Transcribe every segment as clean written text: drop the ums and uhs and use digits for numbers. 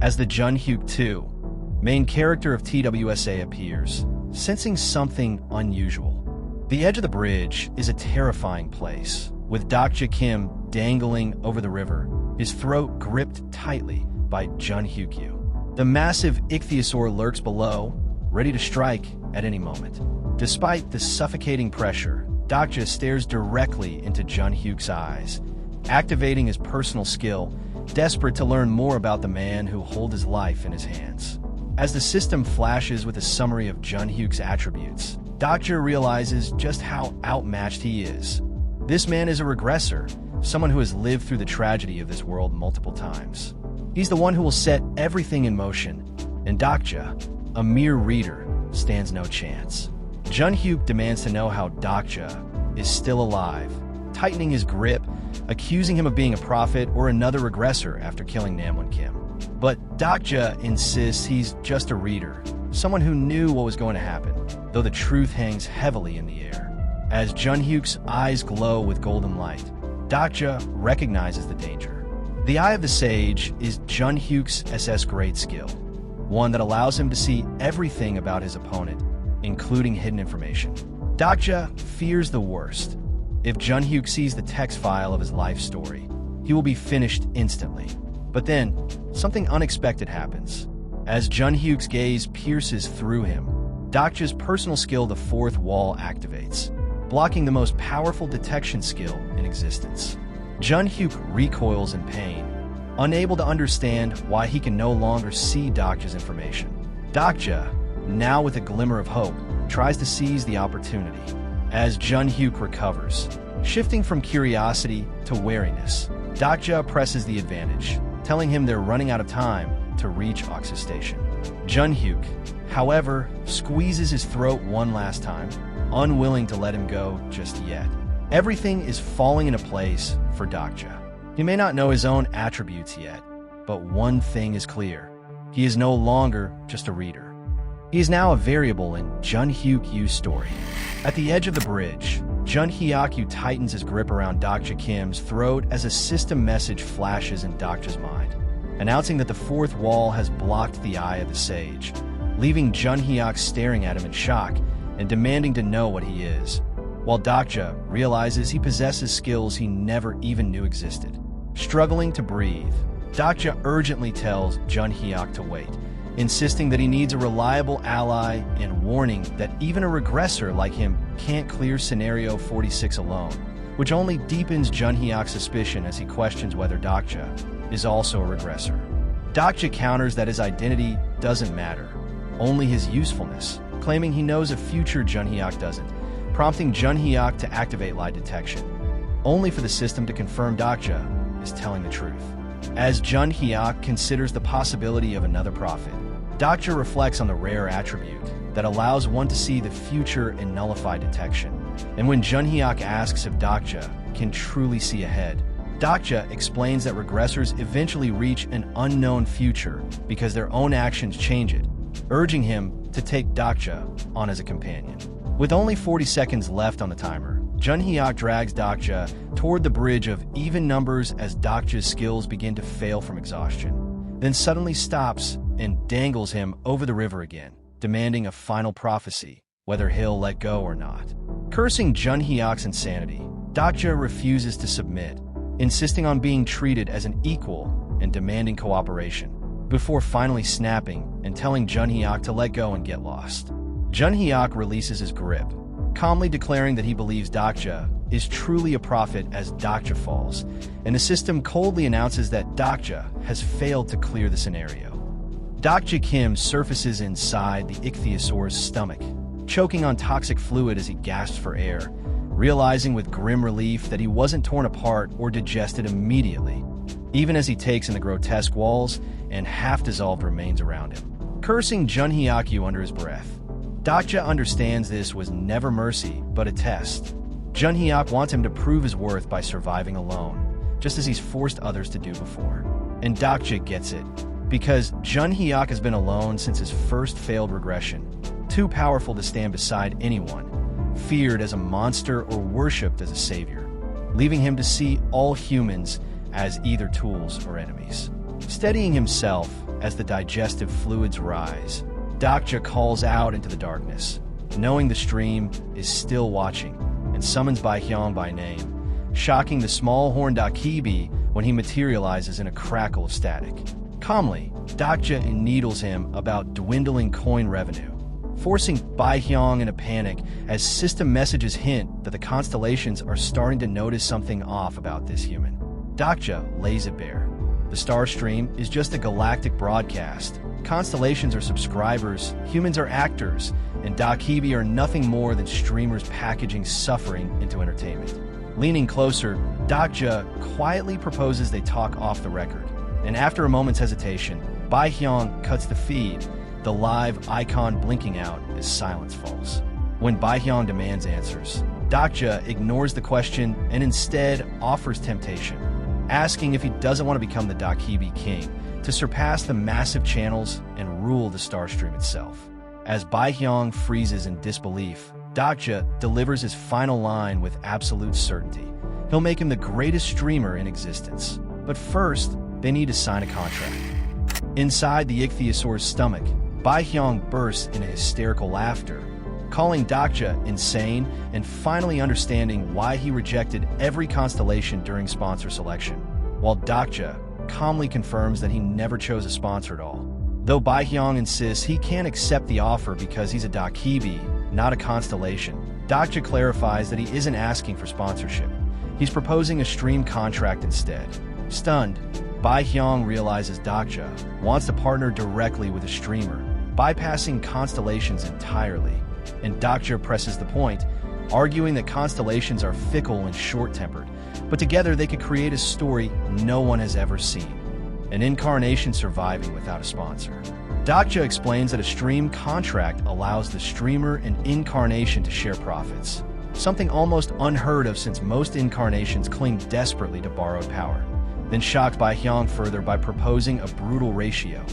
As the Junhyuk Yoo, main character of TWSA, appears, sensing something unusual. The edge of the bridge is a terrifying place, with Dokja Kim dangling over the river, his throat gripped tightly by Junhyuk Yoo. The massive ichthyosaur lurks below, ready to strike at any moment. Despite the suffocating pressure, Dokja stares directly into Junhyuk's eyes, activating his personal skill, desperate to learn more about the man who holds his life in his hands. As the system flashes with a summary of Junhyuk's attributes, Dokja realizes just how outmatched he is. This man is a regressor, someone who has lived through the tragedy of this world multiple times. He's the one who will set everything in motion, and Dokja, a mere reader, stands no chance. Junhyuk demands to know how Dokja is still alive, tightening his grip, accusing him of being a prophet or another regressor after killing Namwon Kim. But Dokja insists he's just a reader, someone who knew what was going to happen, though the truth hangs heavily in the air. As Junhyuk's eyes glow with golden light, Dokja recognizes the danger. The Eye of the Sage is Junhyuk's SS grade skill, one that allows him to see everything about his opponent, including hidden information. Dokja fears the worst. If Junhyuk sees the text file of his life story, he will be finished instantly. But then, something unexpected happens. As Junhyuk's gaze pierces through him, Dokja's personal skill, the Fourth Wall, activates, blocking the most powerful detection skill in existence. Junhyuk recoils in pain, unable to understand why he can no longer see Dokja's information. Dokja, now with a glimmer of hope, tries to seize the opportunity. As Junhyuk recovers, shifting from curiosity to wariness, Dokja presses the advantage, telling him they're running out of time to reach Ox's station. Junhyuk, however, squeezes his throat one last time, unwilling to let him go just yet. Everything is falling into place for Dokja. He may not know his own attributes yet, but one thing is clear. He is no longer just a reader. He is now a variable in Junhyuk Yoo's story. At the edge of the bridge, Junhyuk Yoo tightens his grip around Dokja Kim's throat as a system message flashes in Dokja's mind, announcing that the Fourth Wall has blocked the Eye of the Sage, leaving Junhyuk staring at him in shock and demanding to know what he is, while Dokja realizes he possesses skills he never even knew existed. Struggling to breathe, Dokja urgently tells Junhyuk to wait, insisting that he needs a reliable ally and warning that even a regressor like him can't clear Scenario 46 alone, which only deepens Junhyuk's suspicion as he questions whether Dokja is also a regressor. Dokja counters that his identity doesn't matter, only his usefulness, claiming he knows a future Junhyuk doesn't, prompting Junhyuk to activate lie detection, only for the system to confirm Dokja is telling the truth. As Junhyuk considers the possibility of another prophet, Dokja reflects on the rare attribute that allows one to see the future and nullify detection. And when Junhyuk asks if Dokja can truly see ahead, Dokja explains that regressors eventually reach an unknown future because their own actions change it, urging him to take Dokja on as a companion. With only 40 seconds left on the timer, Junhyuk drags Dokja toward the bridge of even numbers as Dokja's skills begin to fail from exhaustion, then suddenly stops and dangles him over the river again, demanding a final prophecy, whether he'll let go or not. Cursing Junhyuk's insanity, Dokja refuses to submit, insisting on being treated as an equal and demanding cooperation, before finally snapping and telling Junhyuk to let go and get lost. Junhyuk releases his grip, calmly declaring that he believes Dokja is truly a prophet as Dokja falls, and the system coldly announces that Dokja has failed to clear the scenario. Dokja Kim surfaces inside the ichthyosaur's stomach, choking on toxic fluid as he gasps for air, realizing with grim relief that he wasn't torn apart or digested immediately, even as he takes in the grotesque walls and half-dissolved remains around him. Cursing Junhyuk Yoo under his breath, Dokja understands this was never mercy, but a test. Junhyuk wants him to prove his worth by surviving alone, just as he's forced others to do before. And Dokja gets it, because Junhyuk has been alone since his first failed regression, too powerful to stand beside anyone, feared as a monster or worshipped as a savior, leaving him to see all humans as either tools or enemies. Steadying himself, as the digestive fluids rise. Dokja calls out into the darkness, knowing the stream is still watching, and summons Baehyung by name, shocking the small horned Dakibi when he materializes in a crackle of static. Calmly, Dokja needles him about dwindling coin revenue, forcing Baehyung in a panic as system messages hint that the constellations are starting to notice something off about this human. Dokja lays it bare. The star stream is just a galactic broadcast. Constellations are subscribers, humans are actors, and Dakibi are nothing more than streamers packaging suffering into entertainment. Leaning closer, Dokja quietly proposes they talk off the record, and after a moment's hesitation, Baehyung cuts the feed, the live icon blinking out as silence falls. When Baehyung demands answers, Dokja ignores the question and instead offers temptation, asking if he doesn't want to become the Dakibi king, to surpass the massive channels and rule the starstream itself. As Baehyung freezes in disbelief, Dokja delivers his final line with absolute certainty. He'll make him the greatest streamer in existence. But first, they need to sign a contract. Inside the ichthyosaur's stomach, Baehyung bursts into hysterical laughter, calling Dokja insane and finally understanding why he rejected every constellation during sponsor selection, while Dokja calmly confirms that he never chose a sponsor at all. Though Baehyung insists he can't accept the offer because he's a Dakibi, not a constellation, Dokja clarifies that he isn't asking for sponsorship. He's proposing a stream contract instead. Stunned, Baehyung realizes Dokja wants to partner directly with a streamer, bypassing constellations entirely, and Dokja presses the point, arguing that constellations are fickle and short-tempered, but together they could create a story no one has ever seen, an incarnation surviving without a sponsor. Dokja explains that a stream contract allows the streamer and incarnation to share profits, something almost unheard of since most incarnations cling desperately to borrowed power. Then shocked Baehyung further by proposing a brutal ratio,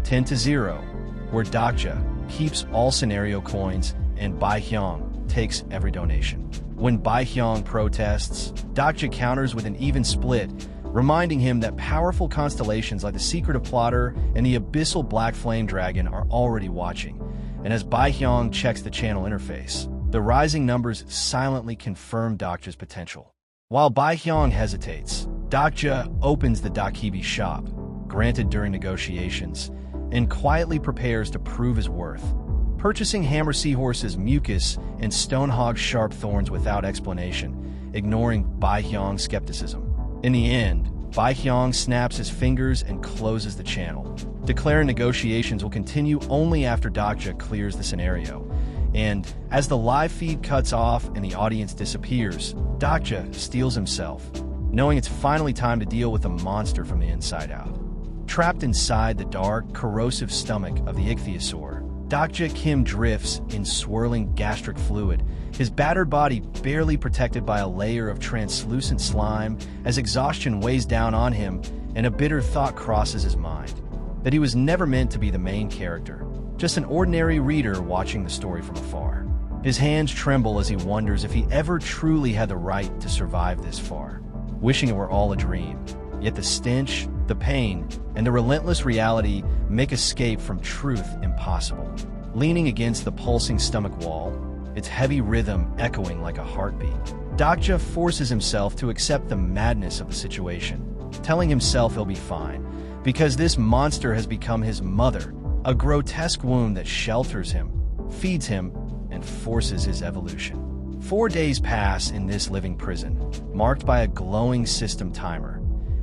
10-0, where Dokja keeps all scenario coins and Baehyung takes every donation. When Baehyung protests, Dokja counters with an even split, reminding him that powerful constellations like the Secret of Plotter and the Abyssal Black Flame Dragon are already watching. And as Baehyung checks the channel interface, the rising numbers silently confirm Dokja's potential. While Baehyung hesitates, Dokja opens the Dakibi shop, granted during negotiations, and quietly prepares to prove his worth, purchasing Hammer Seahorse's mucus and Stonehog's sharp thorns without explanation, ignoring Baehyung's skepticism. In the end, Baehyung snaps his fingers and closes the channel, declaring negotiations will continue only after Dokja clears the scenario. And as the live feed cuts off and the audience disappears, Dokja steels himself, knowing it's finally time to deal with the monster from the inside out. Trapped inside the dark, corrosive stomach of the ichthyosaur, Dokja Kim drifts in swirling gastric fluid, his battered body barely protected by a layer of translucent slime as exhaustion weighs down on him and a bitter thought crosses his mind, that he was never meant to be the main character, just an ordinary reader watching the story from afar. His hands tremble as he wonders if he ever truly had the right to survive this far, wishing it were all a dream. Yet the stench, the pain, and the relentless reality make escape from truth impossible. Leaning against the pulsing stomach wall, its heavy rhythm echoing like a heartbeat, Dokja forces himself to accept the madness of the situation, telling himself he'll be fine, because this monster has become his mother, a grotesque wound that shelters him, feeds him, and forces his evolution. 4 days pass in this living prison, marked by a glowing system timer,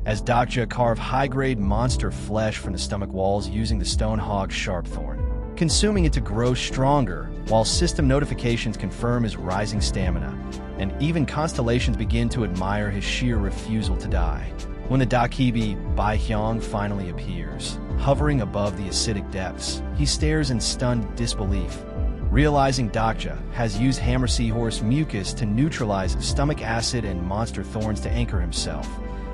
as Dokja carve high-grade monster flesh from the stomach walls using the Stonehog's sharp thorn, consuming it to grow stronger, while system notifications confirm his rising stamina, and even constellations begin to admire his sheer refusal to die. When the Dakibi Baehyung finally appears, hovering above the acidic depths, he stares in stunned disbelief, realizing Dokja has used Hammer Seahorse mucus to neutralize stomach acid and monster thorns to anchor himself,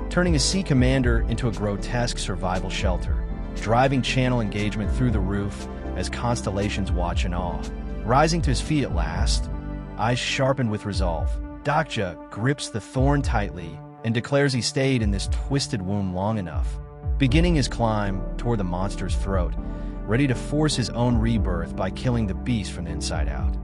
turning a sea commander into a grotesque survival shelter, driving channel engagement through the roof as constellations watch in awe. Rising to his feet at last, eyes sharpened with resolve, Dokja grips the thorn tightly and declares he stayed in this twisted womb long enough, beginning his climb toward the monster's throat, ready to force his own rebirth by killing the beast from the inside out.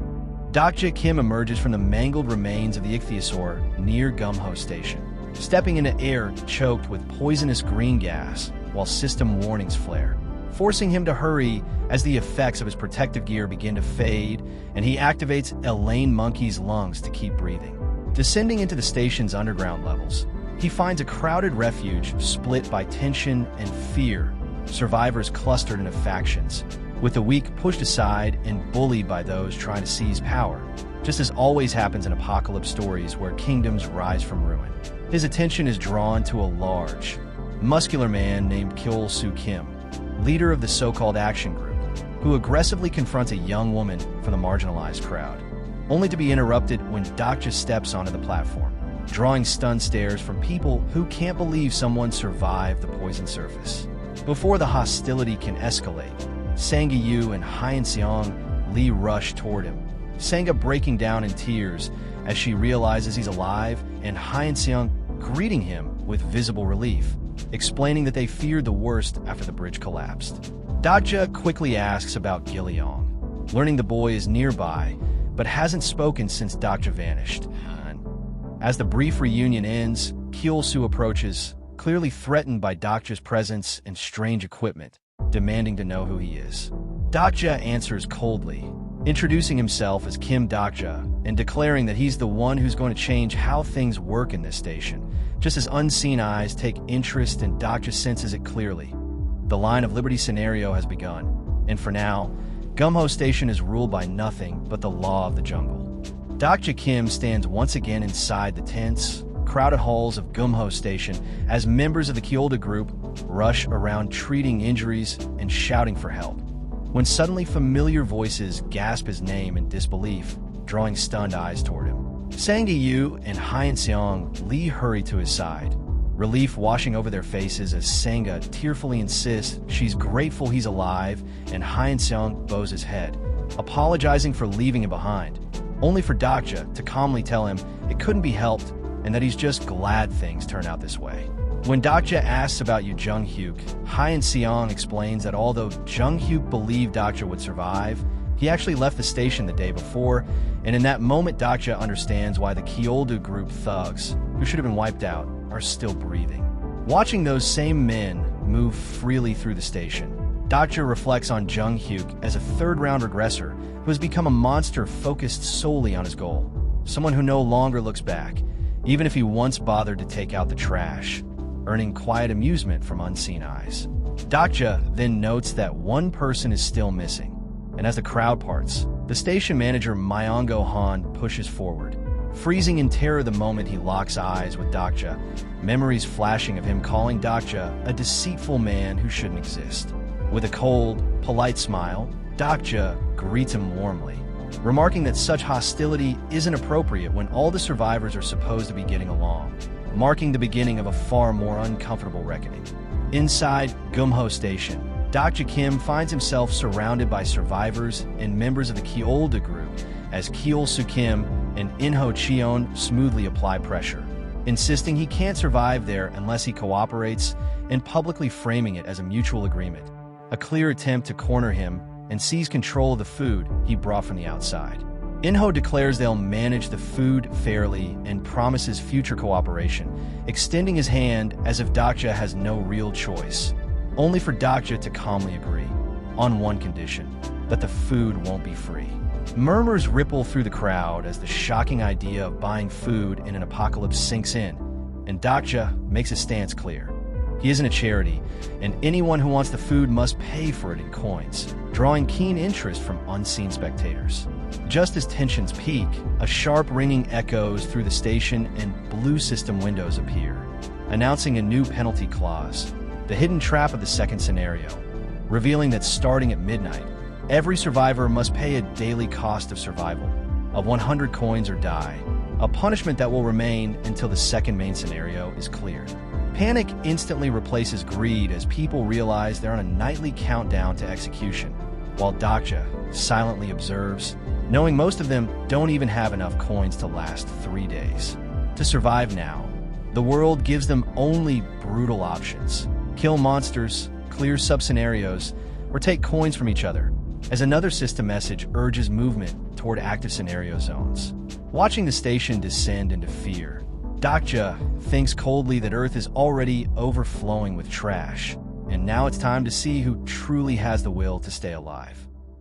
Dokja Kim emerges from the mangled remains of the ichthyosaur near Gumho Station, stepping into air choked with poisonous green gas while system warnings flare, forcing him to hurry as the effects of his protective gear begin to fade and he activates a lane monkey's lungs to keep breathing. Descending into the station's underground levels, he finds a crowded refuge split by tension and fear, survivors clustered into factions, with the weak pushed aside and bullied by those trying to seize power, just as always happens in apocalypse stories where kingdoms rise from ruin. His attention is drawn to a large, muscular man named Kyo-Soo Kim, leader of the so-called Action Group, who aggressively confronts a young woman from the marginalized crowd, only to be interrupted when Dokja steps onto the platform, drawing stunned stares from people who can't believe someone survived the poison surface. Before the hostility can escalate, Sang-gi Yoo and Hyeon-seong Lee rush toward him, Sanga breaking down in tears as she realizes he's alive, and Hyeon-seong greeting him with visible relief, explaining that they feared the worst after the bridge collapsed. Dokja quickly asks about Gil-young, learning the boy is nearby, but hasn't spoken since Dokja vanished. As the brief reunion ends, Kyo-Soo approaches, clearly threatened by Dokja's presence and strange equipment, demanding to know who he is. Dokja answers coldly, introducing himself as Kim Dokja and declaring that he's the one who's going to change how things work in this station, just as unseen eyes take interest and Dokja senses it clearly. The Line of Liberty scenario has begun, and for now, Gumho Station is ruled by nothing but the law of the jungle. Dokja Kim stands once again inside the tense, crowded halls of Gumho Station as members of the Kyolda group rush around treating injuries and shouting for help, when suddenly familiar voices gasp his name in disbelief, drawing stunned eyes toward him. Sang-gi Yoo and Hyeon-seong Lee hurry to his side, relief washing over their faces as Sanga tearfully insists she's grateful he's alive, and Hyeon-seong bows his head, apologizing for leaving him behind, only for Dokja to calmly tell him it couldn't be helped and that he's just glad things turned out this way. When Dokja asks about Junhyuk, Hyeon-seong explains that although Junhyuk believed Dokja would survive, he actually left the station the day before, and in that moment Dokja understands why the Kyolda group thugs, who should have been wiped out, are still breathing. Watching those same men move freely through the station, Dokja reflects on Junhyuk as a third-round regressor who has become a monster focused solely on his goal, someone who no longer looks back, even if he once bothered to take out the trash, earning quiet amusement from unseen eyes. Dokja then notes that one person is still missing, and as the crowd parts, the station manager Myongo Han pushes forward, freezing in terror the moment he locks eyes with Dokja, memories flashing of him calling Dokja a deceitful man who shouldn't exist. With a cold, polite smile, Dokja greets him warmly, remarking that such hostility isn't appropriate when all the survivors are supposed to be getting along, marking the beginning of a far more uncomfortable reckoning. Inside Gumho Station, Dokja Kim finds himself surrounded by survivors and members of the Kyolda group as Kyo-Soo Kim and In-ho Cheon smoothly apply pressure, insisting he can't survive there unless he cooperates and publicly framing it as a mutual agreement, a clear attempt to corner him and seize control of the food he brought from the outside. In-ho declares they'll manage the food fairly and promises future cooperation, extending his hand as if Dokja has no real choice, only for Dokja to calmly agree, on one condition, that the food won't be free. Murmurs ripple through the crowd as the shocking idea of buying food in an apocalypse sinks in, and Dokja makes his stance clear. He isn't a charity, and anyone who wants the food must pay for it in coins, drawing keen interest from unseen spectators. Just as tensions peak, a sharp ringing echoes through the station and blue system windows appear, announcing a new penalty clause, the hidden trap of the second scenario, revealing that starting at midnight, every survivor must pay a daily cost of survival of 100 coins or die, a punishment that will remain until the second main scenario is cleared. Panic instantly replaces greed as people realize they're on a nightly countdown to execution, while Dokja silently observes, knowing most of them don't even have enough coins to last 3 days. To survive now, the world gives them only brutal options: kill monsters, clear sub-scenarios, or take coins from each other, as another system message urges movement toward active scenario zones. Watching the station descend into fear, Dokja thinks coldly that Earth is already overflowing with trash, and now it's time to see who truly has the will to stay alive.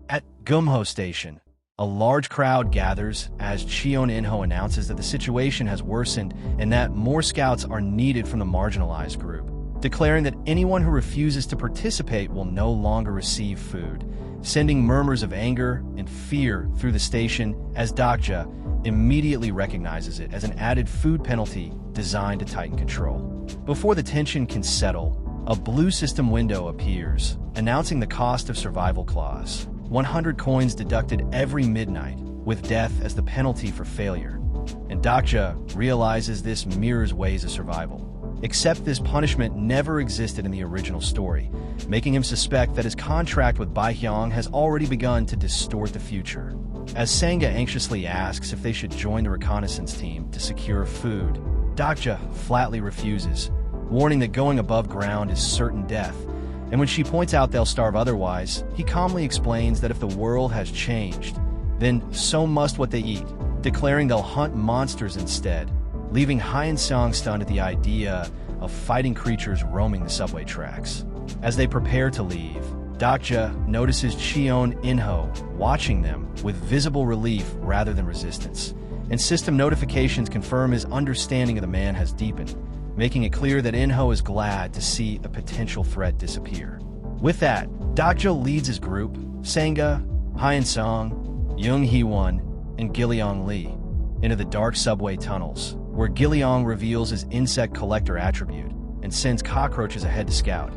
At Gumho Station, a large crowd gathers as Cheon In-ho announces that the situation has worsened and that more scouts are needed from the marginalized group, declaring that anyone who refuses to participate will no longer receive food, sending murmurs of anger and fear through the station as Dokja immediately recognizes it as an added food penalty designed to tighten control. Before the tension can settle, a blue system window appears, announcing the cost of survival clause. 100 coins deducted every midnight, with death as the penalty for failure. And Dokja realizes this mirrors ways of survival. Except this punishment never existed in the original story, making him suspect that his contract with Baehyung has already begun to distort the future. As Sanga anxiously asks if they should join the reconnaissance team to secure food, Dokja flatly refuses, warning that going above ground is certain death. And when she points out they'll starve otherwise, he calmly explains that if the world has changed, then so must what they eat, declaring they'll hunt monsters instead, leaving Hyeon-seong stunned at the idea of fighting creatures roaming the subway tracks. As they prepare to leave, Dokja notices Cheon In-ho watching them with visible relief rather than resistance, and system notifications confirm his understanding of the man has deepened, making it clear that In-ho is glad to see a potential threat disappear. With that, Dokja leads his group, Sanga, Hyeon-seong, Jung Hee-won, and Gilleong Lee, into the dark subway tunnels, where Gilleong reveals his insect collector attribute and sends cockroaches ahead to scout,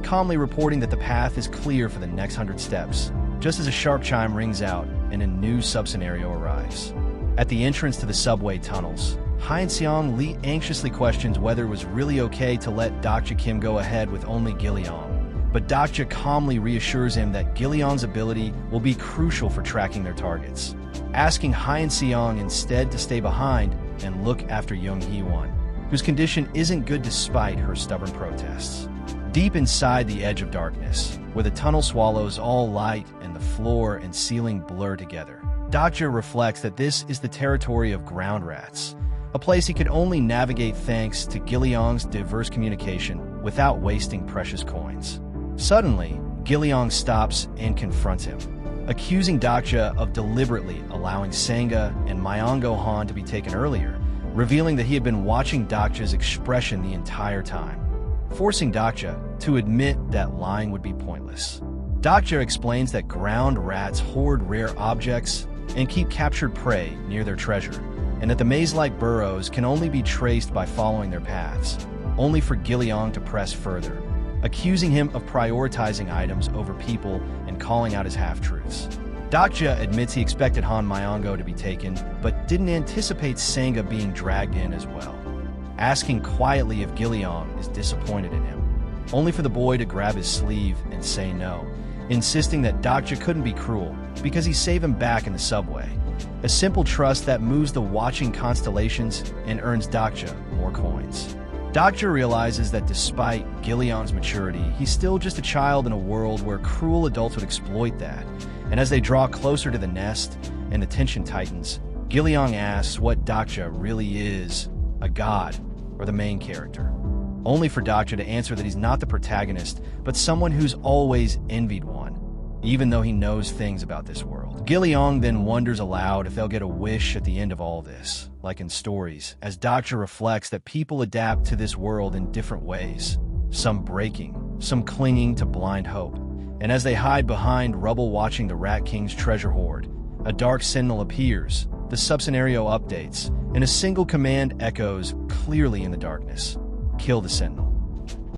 calmly reporting that the path is clear for the next 100 steps, just as a sharp chime rings out and a new sub-scenario arrives. At the entrance to the subway tunnels, Hyeon-seong Lee anxiously questions whether it was really okay to let Dokja Kim go ahead with only Gilleong, but Dokja calmly reassures him that Gilleong's ability will be crucial for tracking their targets, asking Hyeon-seong instead to stay behind and look after Jung Hee-won, whose condition isn't good despite her stubborn protests. Deep inside the edge of darkness, where the tunnel swallows all light and the floor and ceiling blur together, Dokja reflects that this is the territory of ground rats, a place he could only navigate thanks to Gilleong's diverse communication without wasting precious coins. Suddenly, Gilleong stops and confronts him, accusing Dokja of deliberately allowing Sanga and Myongo Han to be taken earlier, revealing that he had been watching Dokja's expression the entire time, forcing Dokja to admit that lying would be pointless. Dokja explains that ground rats hoard rare objects and keep captured prey near their treasure, and that the maze-like burrows can only be traced by following their paths, only for Gilleong to press further, accusing him of prioritizing items over people and calling out his half-truths. Dokja admits he expected Han Myongo to be taken, but didn't anticipate Sanga being dragged in as well, asking quietly if Gilleong is disappointed in him, only for the boy to grab his sleeve and say no, insisting that Dokja couldn't be cruel because he saved him back in the subway, a simple trust that moves the watching constellations and earns Dokja more coins. Dokja realizes that despite Gilleong's maturity, he's still just a child in a world where cruel adults would exploit that, and as they draw closer to the nest and the tension tightens, Gilleong asks what Dokja really is, a god or the main character, only for Dokja to answer that he's not the protagonist, but someone who's always envied one, even though he knows things about this world. Gilleong then wonders aloud if they'll get a wish at the end of all this, like in stories, as Dokja reflects that people adapt to this world in different ways, some breaking, some clinging to blind hope. And as they hide behind rubble watching the Rat King's treasure hoard, a dark sentinel appears, the sub-scenario updates, and a single command echoes clearly in the darkness: kill the sentinel.